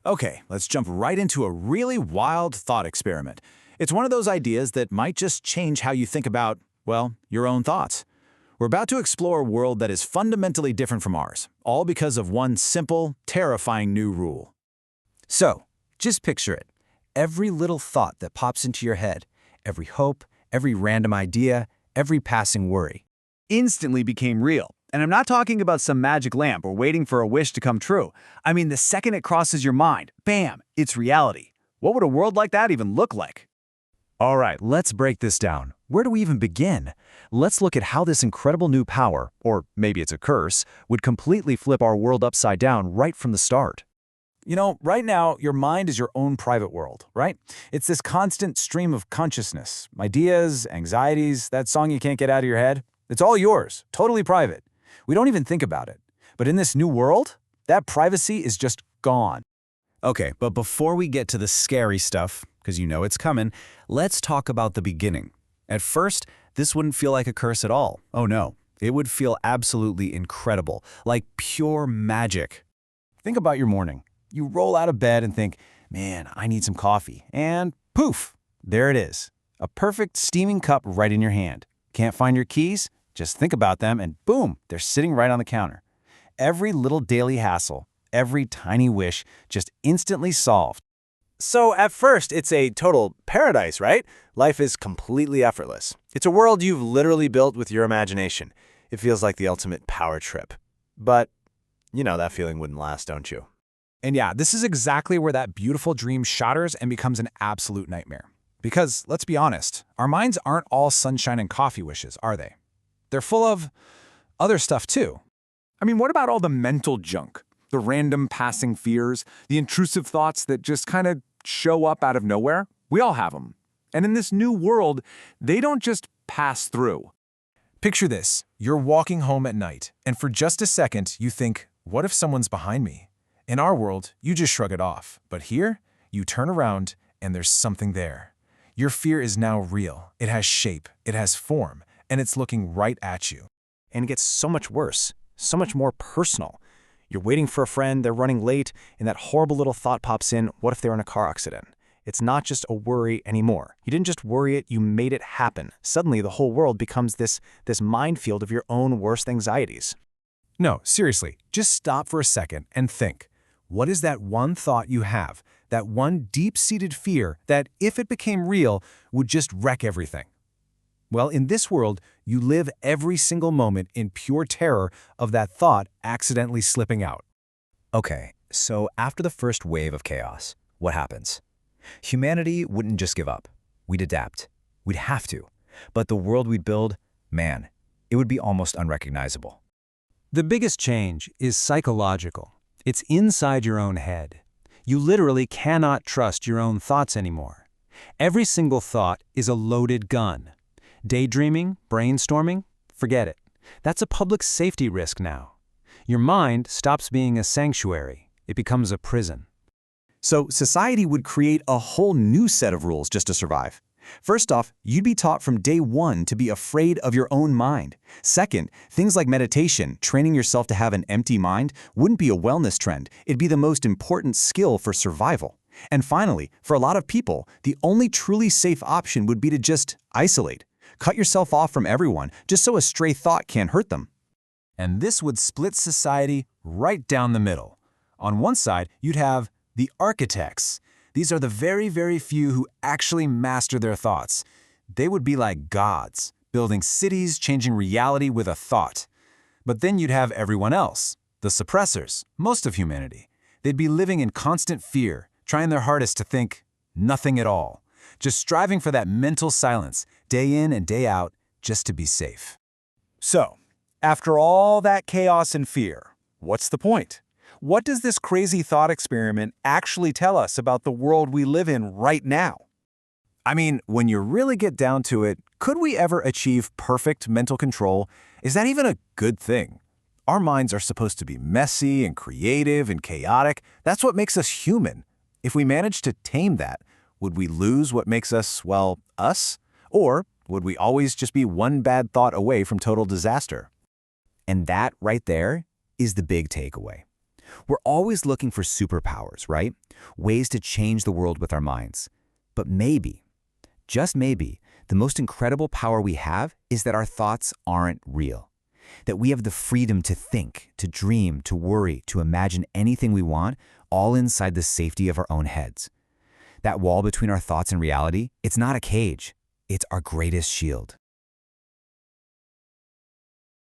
Okay, let's jump right into a really wild thought experiment. It's one of those ideas that might just change how you think about, well, your own thoughts. We're about to explore a world that is fundamentally different from ours, all because of one simple, terrifying new rule. So, just picture it. Every little thought that pops into your head, every hope, every random idea, every passing worry, instantly became real. And I'm not talking about some magic lamp or waiting for a wish to come true. I mean, the second it crosses your mind, bam, it's reality. What would a world like that even look like? All right, let's break this down. Where do we even begin? Let's look at how this incredible new power, or maybe it's a curse, would completely flip our world upside down right from the start. You know, right now, your mind is your own private world, right? It's this constant stream of consciousness, ideas, anxieties, that song you can't get out of your head. It's all yours, totally private. We don't even think about it. But in this new world, that privacy is just gone. Okay, but before we get to the scary stuff, because you know it's coming, let's talk about the beginning. At first, this wouldn't feel like a curse at all. Oh no, it would feel absolutely incredible, like pure magic. Think about your morning. You roll out of bed and think, man, I need some coffee. And poof, there it is. A perfect steaming cup right in your hand. Can't find your keys? Just think about them and boom, they're sitting right on the counter. Every little daily hassle, every tiny wish just instantly solved. So at first, it's a total paradise, right? Life is completely effortless. It's a world you've literally built with your imagination. It feels like the ultimate power trip. But, you know, that feeling wouldn't last, don't you? And yeah, this is exactly where that beautiful dream shatters and becomes an absolute nightmare. Because, let's be honest, our minds aren't all sunshine and coffee wishes, are they? They're full of other stuff too. I mean, what about all the mental junk? The random passing fears, the intrusive thoughts that just kind of show up out of nowhere? We all have them. And in this new world, they don't just pass through. Picture this. You're walking home at night, and for just a second, you think, what if someone's behind me? In our world, you just shrug it off. But here, you turn around, and there's something there. Your fear is now real. It has shape, it has form, and it's looking right at you. And it gets so much worse, so much more personal. You're waiting for a friend, they're running late, and that horrible little thought pops in, what if they're in a car accident? It's not just a worry anymore. You didn't just worry it, you made it happen. Suddenly, the whole world becomes this minefield of your own worst anxieties. No, seriously, just stop for a second and think. What is that one thought you have, that one deep-seated fear that, if it became real, would just wreck everything? Well, in this world, you live every single moment in pure terror of that thought accidentally slipping out. Okay, so after the first wave of chaos, what happens? Humanity wouldn't just give up. We'd adapt. We'd have to. But the world we'd build, man, it would be almost unrecognizable. The biggest change is psychological. It's inside your own head. You literally cannot trust your own thoughts anymore. Every single thought is a loaded gun. Daydreaming, brainstorming, forget it. That's a public safety risk now. Your mind stops being a sanctuary. It becomes a prison. So society would create a whole new set of rules just to survive. First off, you'd be taught from day one to be afraid of your own mind. Second, things like meditation, training yourself to have an empty mind, wouldn't be a wellness trend. It'd be the most important skill for survival. And finally, for a lot of people, the only truly safe option would be to just isolate. Cut yourself off from everyone, just so a stray thought can't hurt them. And this would split society right down the middle. On one side, you'd have the architects. These are the very, very few who actually master their thoughts. They would be like gods, building cities, changing reality with a thought. But then you'd have everyone else, the suppressors, most of humanity. They'd be living in constant fear, trying their hardest to think nothing at all, just striving for that mental silence, day in and day out, just to be safe. So, after all that chaos and fear, what's the point? What does this crazy thought experiment actually tell us about the world we live in right now? I mean, when you really get down to it, could we ever achieve perfect mental control? Is that even a good thing? Our minds are supposed to be messy and creative and chaotic. That's what makes us human. If we manage to tame that, would we lose what makes us, well, us? Or would we always just be one bad thought away from total disaster? And that right there is the big takeaway. We're always looking for superpowers, right? Ways to change the world with our minds. But maybe, just maybe, the most incredible power we have is that our thoughts aren't real. That we have the freedom to think, to dream, to worry, to imagine anything we want, all inside the safety of our own heads. That wall between our thoughts and reality, it's not a cage. It's our greatest shield.